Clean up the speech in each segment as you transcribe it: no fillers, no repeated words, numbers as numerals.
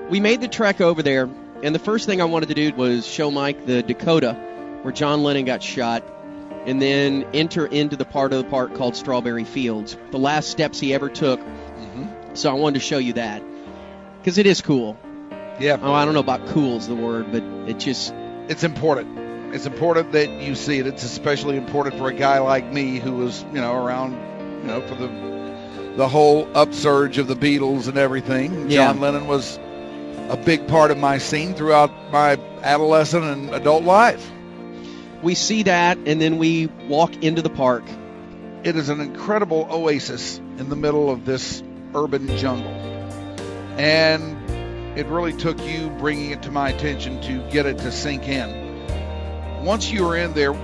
We made the trek over there, and the first thing I wanted to do was show Mike the Dakota where John Lennon got shot, and then enter into the part of the park called Strawberry Fields, the last steps he ever took. Mm-hmm. So I wanted to show you that, because it is cool. Yeah. Oh, I don't know about cool is the word, but it's important. It's important that you see it. It's especially important for a guy like me who was, around, for the whole upsurge of the Beatles and everything. Yeah. John Lennon was a big part of my scene throughout my adolescent and adult life. We see that, and then we walk into the park. It is an incredible oasis in the middle of this urban jungle. And it really took you bringing it to my attention to get it to sink in. Once you are in there,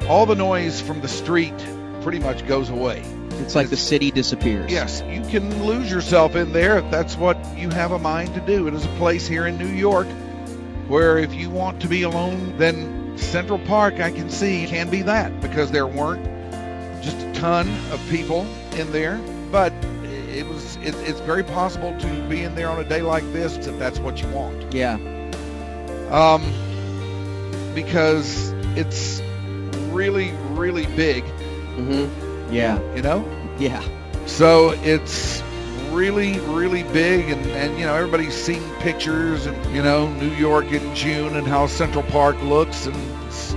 all the noise from the street pretty much goes away. It's like the city disappears. Yes, you can lose yourself in there if that's what you have a mind to do. It is a place here in New York where if you want to be alone, then Central Park, I can see, can be that, because there weren't just a ton of people in there, but it's very possible to be in there on a day like this if that's what you want. Yeah. Because it's really, really big. Mm-hmm. Yeah. Yeah. So it's really, really big, and everybody's seen pictures and, New York in June and how Central Park looks, and it's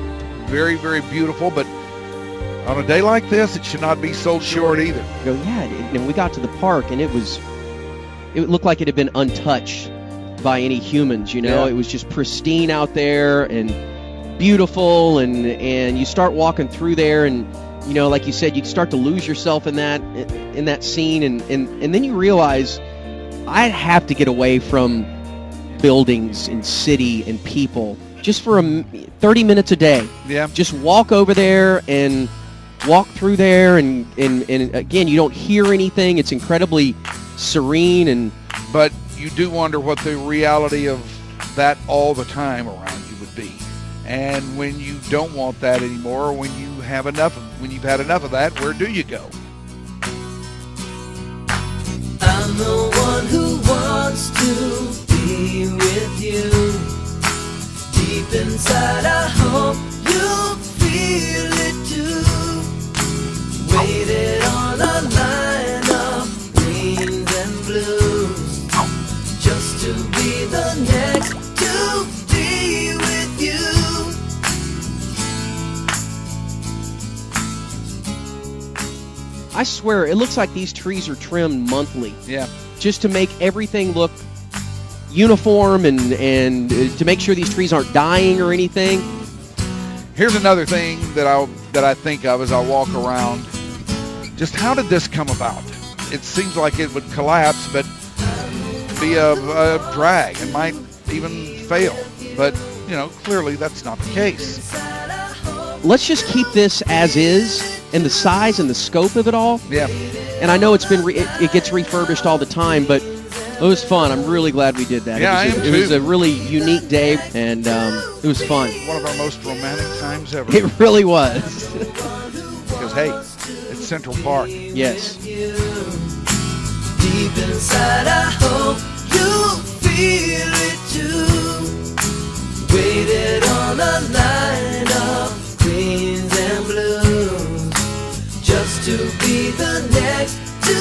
very, very beautiful, but on a day like this, it should not be sold short either. And we got to the park, and it looked like it had been untouched by any humans, Yeah. It was just pristine out there and beautiful, and you start walking through there, and like you said, you start to lose yourself in that scene, and then you realize I have to get away from buildings and city and people just for 30 minutes a day. Yeah. Just walk over there and walk through there, and again, you don't hear anything. It's incredibly serene, but you do wonder what the reality of that all the time around you would be. And when you don't want that anymore, when you've had enough of that, where do you go? I'm the one who wants to be with you. Deep inside, I hope you feel it too. Waited on a line of greens and blues, just to be the next to be with you. I swear, it looks like these trees are trimmed monthly. Yeah. Just to make everything look uniform and to make sure these trees aren't dying or anything. Here's another thing that I think of as I walk around. Just how did this come about? It seems like it would collapse, but be a drag and might even fail. But, clearly that's not the case. Let's just keep this as is, and the size and the scope of it all. Yeah. And I know it's been it gets refurbished all the time, but it was fun. I'm really glad we did that. Yeah, It was a really unique day, and it was fun. One of our most romantic times ever. It really was. Because, hey, it's Central Park. Yes. Deep inside, I hope you feel it too. Waited on a line of greens and blues, just to be the next to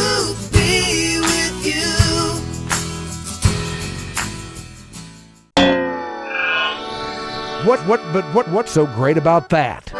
be with you. What's so great about that?